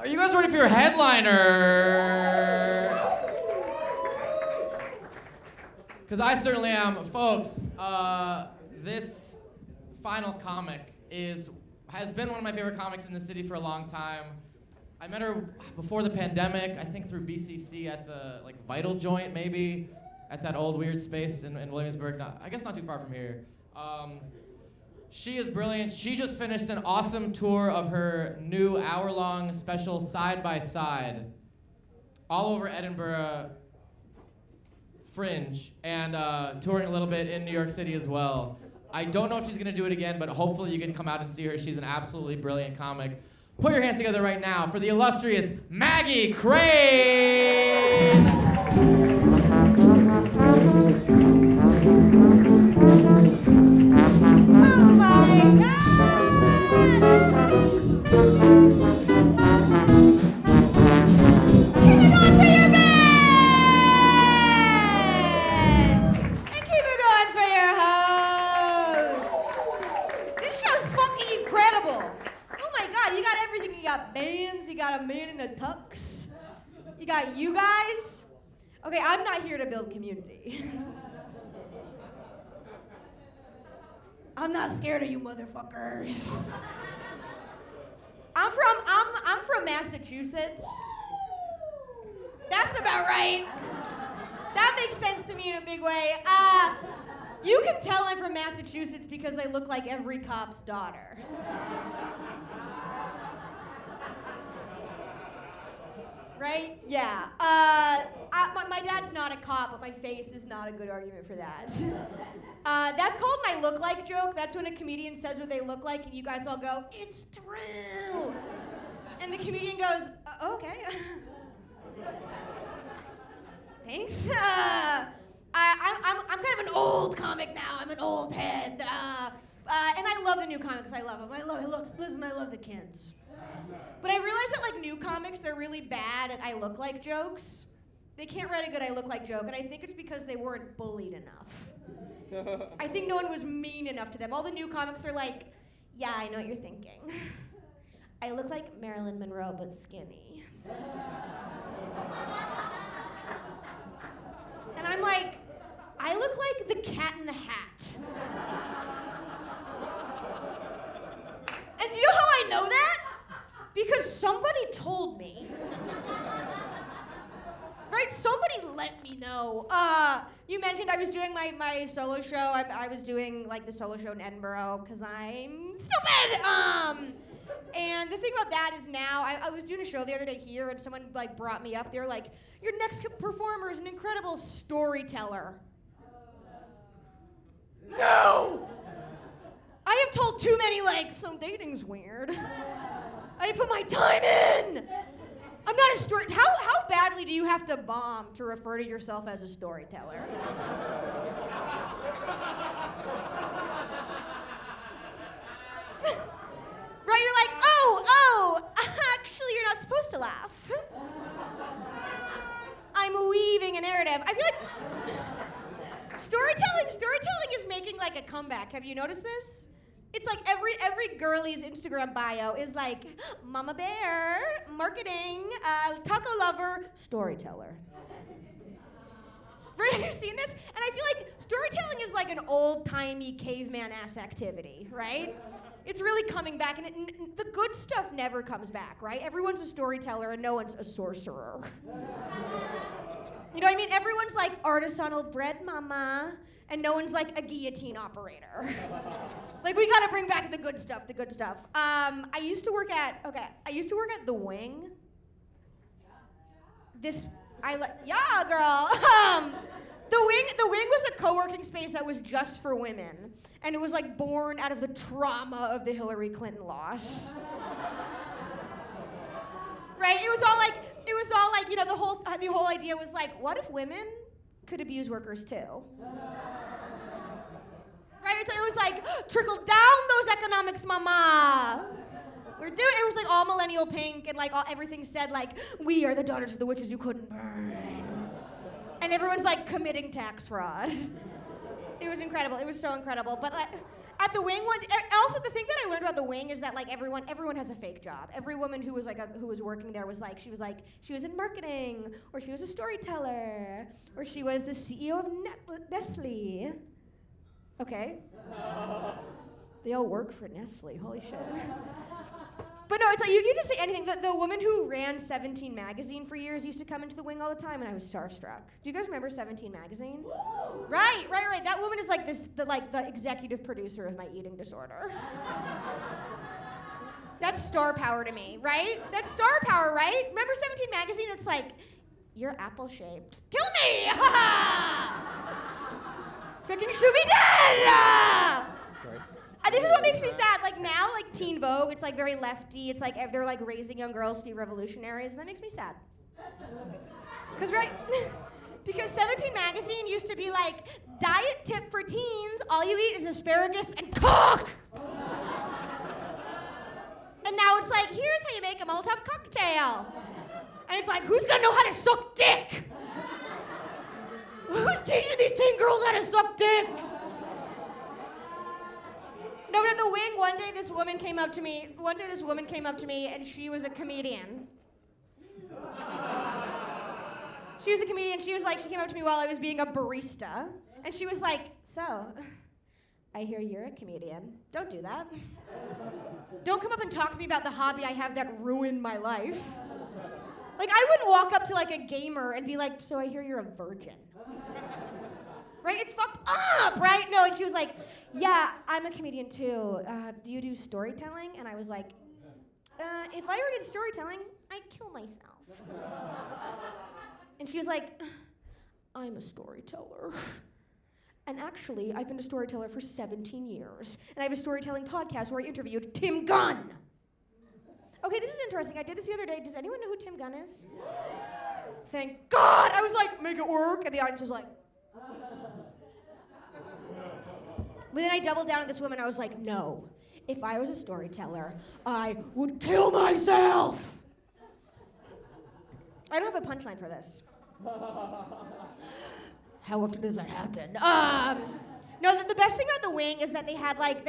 Are you guys ready for your headliner? Because I certainly am. Folks, this final comic has been one of my favorite comics in the city for a long time. I met her before the pandemic, I think through BCC at the Vital Joint, maybe, at that old weird space in Williamsburg. I guess not too far from here. She is brilliant. She just finished an awesome tour of her new hour-long special Side by Side, all over Edinburgh Fringe, and touring a little bit in New York City as well. I don't know if she's gonna do it again, but hopefully you can come out and see her. She's an absolutely brilliant comic. Put your hands together right now for the illustrious Maggie Crane! Oh my God! Keep it going for your bed! And keep it going for your host! This show's fucking incredible! Oh my God, you got everything. You got bands, you got a man in a tux, you got you guys. Okay, I'm not here to build community. I'm not scared of you motherfuckers. I'm from Massachusetts. That's about right. That makes sense to me in a big way. You can tell I'm from Massachusetts because I look like every cop's daughter. Right? Yeah. My dad's not a cop, but my face is not a good argument for that. That's called an I look like joke. That's when a comedian says what they look like, and you guys all go, "It's true." And the comedian goes, "Okay." Thanks. I'm kind of an old comic now. I'm an old head. And I love the new comics. I love them. Listen, I love the kids. But I realize that new comics, they're really bad at I look like jokes. They can't write a good I look like joke, and I think it's because they weren't bullied enough. I think no one was mean enough to them. All the new comics are like, yeah, I know what you're thinking. I look like Marilyn Monroe, but skinny. And I'm like, I look like the Cat in the Hat. And do you know how I know that? Because somebody told me. Right? Somebody let me know. You mentioned I was doing my solo show. I was doing the solo show in Edinburgh because I'm stupid. And the thing about that is now, I was doing a show the other day here and someone brought me up. They were like, your next performer is an incredible storyteller. No! I have told too many so dating's weird. I put my time in. I'm not a story. How badly do you have to bomb to refer to yourself as a storyteller? Right? You're like, oh, actually, you're not supposed to laugh. I'm weaving a narrative. I feel like storytelling is making a comeback. Have you noticed this? It's every girlie's Instagram bio is mama bear, marketing, taco lover, storyteller. Right? Have you seen this? And I feel like storytelling is an old-timey caveman-ass activity, right? It's really coming back, and the good stuff never comes back, right? Everyone's a storyteller and no one's a sorcerer. You know what I mean? Everyone's artisanal bread mama, and no one's a guillotine operator. We gotta bring back the good stuff, I used to work at The Wing. Yeah, girl. The Wing was a co-working space that was just for women, and it was born out of the trauma of the Hillary Clinton loss. Right? It was all the whole idea was what if women could abuse workers too? Right? So it was trickle down those economics, mama. It was all millennial pink and everything said we are the daughters of the witches you couldn't burn. And everyone's committing tax fraud. It was incredible. It was so incredible. But At the wing one, also the thing that I learned about the wing is that like everyone has a fake job. Every woman who was who was working there was like she was in marketing, or she was a storyteller, or she was the CEO of Nestle. Okay. They all work for Nestle. Holy shit. But no, it's like you can just say anything. The woman who ran 17 magazine for years used to come into the wing all the time, and I was starstruck. Do you guys remember 17 magazine? Right. That woman is like the executive producer of my eating disorder. That's star power to me, right? That's star power, right? Remember 17 magazine? It's like, you're apple shaped. Kill me! Freaking shoot me dead! Sorry. This is what makes me sad. Like now, like Teen Vogue, it's like very lefty. It's like they're like raising young girls to be revolutionaries, and that makes me sad. Because 17 magazine used to be like, diet tip for teens, all you eat is asparagus and cock! And now it's like, here's how you make a Molotov cocktail. And it's like, who's gonna know how to suck dick? Who's teaching these teen girls how to suck dick? No, but at the wing, one day this woman came up to me, and she was a comedian. She was a comedian. She came up to me while I was being a barista, and she was like, so, I hear you're a comedian. Don't do that. Don't come up and talk to me about the hobby I have that ruined my life. Like, I wouldn't walk up to like a gamer and be like, so I hear you're a virgin. Right? It's fucked up, right? No, and she was like, yeah, I'm a comedian too. Do you do storytelling? And I was like, if I ever did storytelling, I'd kill myself. And she was like, I'm a storyteller. And actually, I've been a storyteller for 17 years. And I have a storytelling podcast where I interviewed Tim Gunn. Okay, this is interesting. I did this the other day. Does anyone know who Tim Gunn is? Thank God! I was like, make it work. And the audience was like, but then I doubled down on this woman. I was like, no. If I was a storyteller, I would kill myself. I don't have a punchline for this. How often does that happen? No, the best thing about the wing is that they had like,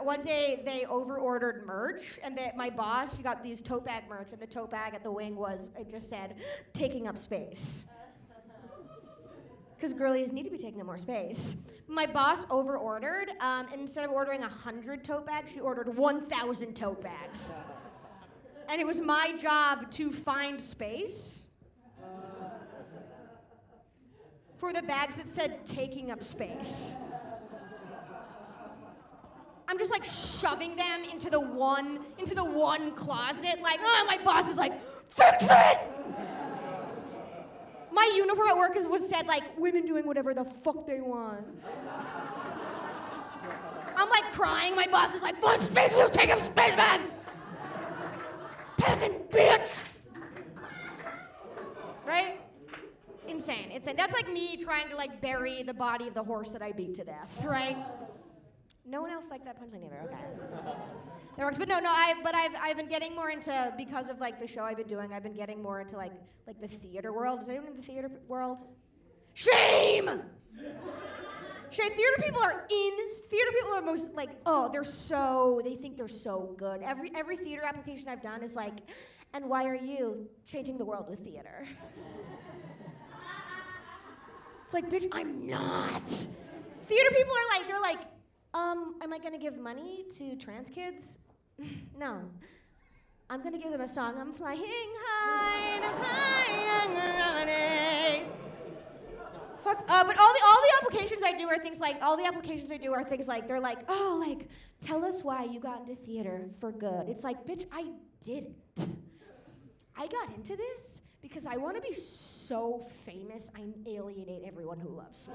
one day they over-ordered merch, and my boss, she got these tote bag merch, and the tote bag at the wing it just said, taking up space. Because girlies need to be taking up more space. My boss over-ordered, and instead of ordering 100 tote bags, she ordered 1,000 tote bags. And it was my job to find space for the bags that said taking up space. I'm just like shoving them into the one closet, like, oh, my boss is like, fix it! My uniform at work was said like, women doing whatever the fuck they want. I'm like crying, my boss is like, find space, we'll take up space bags! Peasant bitch! Right? Insane. That's like me trying to like bury the body of the horse that I beat to death, right? No one else liked that punchline either, okay. That works, but I've been getting more into, because of like the show I've been doing, I've been getting more into like the theater world. Is anyone in the theater world? Shame! Shame. Theater people are most like, oh, they think they're so good. Every theater application I've done is like, and why are you changing the world with theater? It's like, bitch, I'm not. Theater people are like, am I gonna give money to trans kids? No. I'm gonna give them a song. I'm flying high and flying. Fucked up. But all the applications I do are things like, they're like, oh, like, tell us why you got into theater for good. It's like, bitch, I didn't. I got into this because I want to be so famous I alienate everyone who loves me.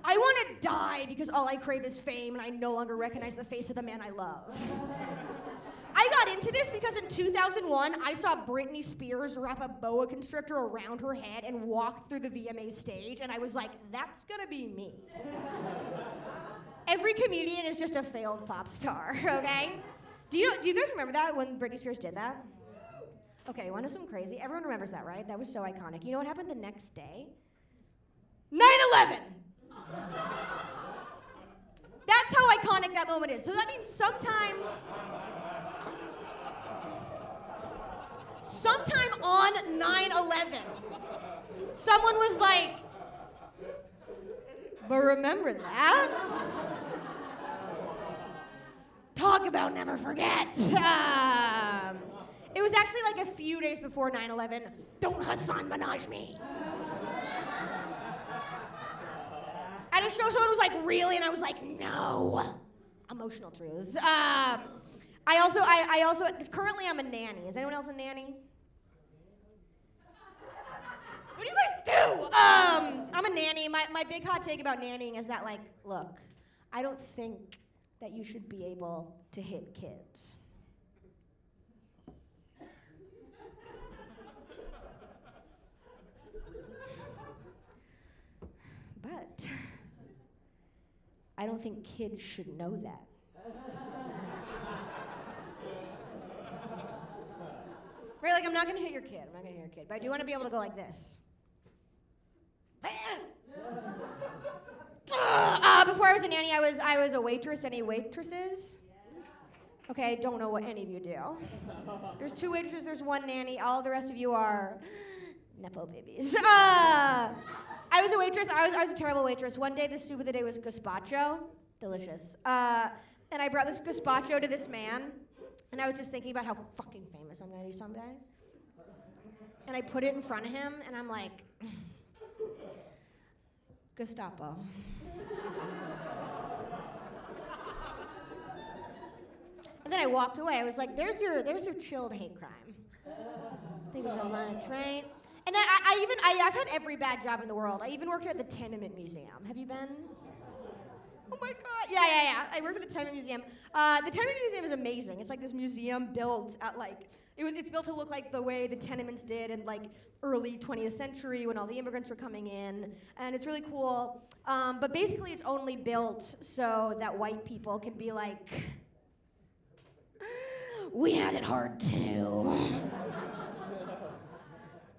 I want to die because all I crave is fame and I no longer recognize the face of the man I love. I got into this because in 2001, I saw Britney Spears wrap a boa constrictor around her head and walk through the VMA stage, and I was like, that's gonna be me. Every comedian is just a failed pop star, okay? Do you guys remember that when Britney Spears did that? Okay, want to know something crazy? Everyone remembers that, right? That was so iconic. You know what happened the next day? 9/11! That's how iconic that moment is. So that means sometime on 9/11, someone was like, but remember that? Talk about never forget. It was actually like a few days before 9/11. Don't Hassan Minaj me. At a show, someone was like, really? And I was like, no. Emotional truths. I also, currently I'm a nanny. Is anyone else a nanny? What do you guys do? I'm a nanny. My big hot take about nannying is that, like, look, I don't think that you should be able to hit kids. But I don't think kids should know that. Right, like I'm not gonna hit your kid. I'm not gonna hit your kid. But I do want to be able to go like this. Before I was a nanny, I was a waitress. Any waitresses? Okay, I don't know what any of you do. There's 2 waitresses, there's 1 nanny. All the rest of you are nepo babies. I was a waitress. I was a terrible waitress. One day, the soup of the day was gazpacho. Delicious. And I brought this gazpacho to this man, and I was just thinking about how fucking famous I'm gonna be someday. And I put it in front of him, and I'm like, Gestapo. And then I walked away. I was like, there's your chilled hate crime. Thank you so much, right? And then I've had every bad job in the world. I even worked at the Tenement Museum. Have you been? Oh my God. Yeah. I worked at the Tenement Museum. The Tenement Museum is amazing. It's like this museum built at it's built to look like the way the tenements did in like early 20th century when all the immigrants were coming in. And it's really cool. But basically it's only built so that white people can be like, we had it hard too.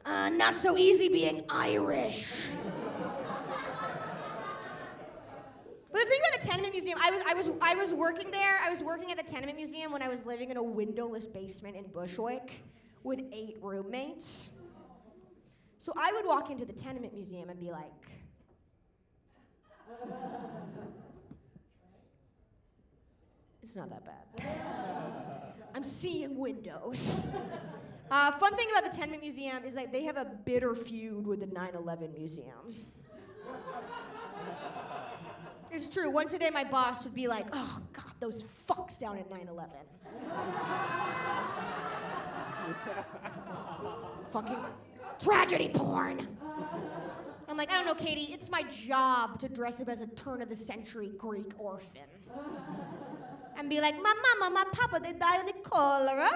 Not so easy being Irish. But the thing about the Tenement Museum, I was working there. I was working at the Tenement Museum when I was living in a windowless basement in Bushwick with 8 roommates. So I would walk into the Tenement Museum and be like, it's not that bad. I'm seeing windows. Fun thing about the Tenement Museum is like they have a bitter feud with the 9/11 Museum. It's true. Once a day, my boss would be like, "Oh God, those fucks down at 9/11." Fucking tragedy porn. I'm like, I don't know, Katie. It's my job to dress up as a turn-of-the-century Greek orphan and be like, "My mama, my papa, they died of the cholera."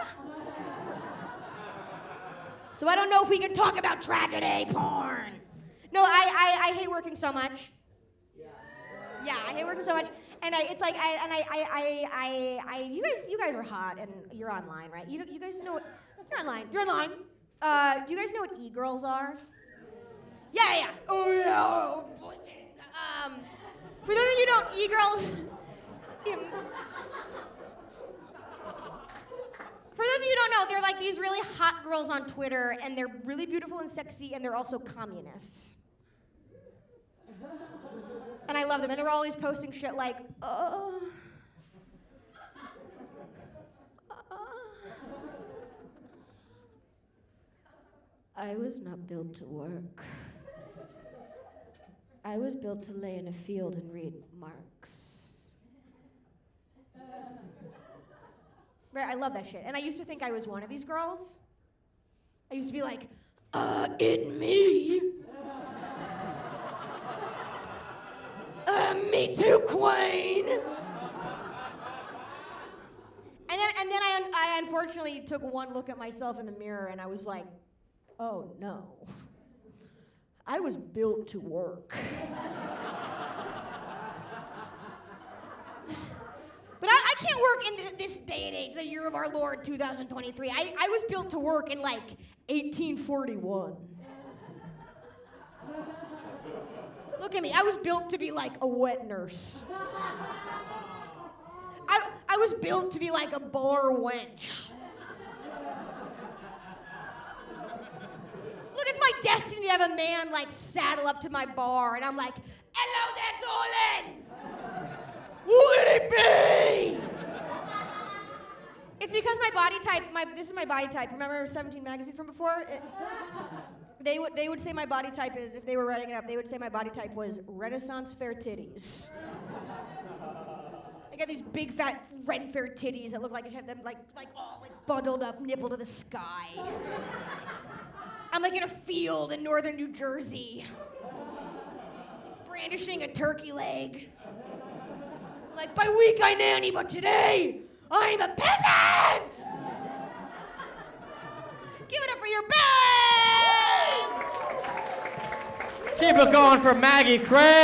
So I don't know if we can talk about tragedy porn. No, I hate working so much. Yeah, I hate working so much. And you guys are hot and you're online, right? You guys know what, you're online. Do you guys know what e-girls are? Yeah. Oh yeah. For those of you who don't, e-girls, for those of you who don't know, they're like these really hot girls on Twitter, and they're really beautiful and sexy, and they're also communists. And I love them, and they're always posting shit like, I was not built to work. I was built to lay in a field and read Marx. Right, I love that shit. And I used to think I was one of these girls. I used to be like, it me. Me too, queen. And then I unfortunately took one look at myself in the mirror and I was like, oh no. I was built to work. But I can't work in this day and age, the year of our Lord, 2023. I was built to work in like 1841. Look at me. I was built to be like a wet nurse. I was built to be like a bar wench. Look, it's my destiny to have a man like saddle up to my bar, and I'm like, hello there, darling. Who can it be? It's because my body type. This is my body type. Remember 17 magazine from before? They would say my body type is, if they were writing it up, they would say my body type was Renaissance fair titties. I got these big fat red fair titties that look like I had them like all like bundled up, nipple to the sky. I'm like in a field in northern New Jersey, brandishing a turkey leg. Like, by week I nanny, but today I'm a peasant! Give it up for your band! Keep it going for Maggie Crane.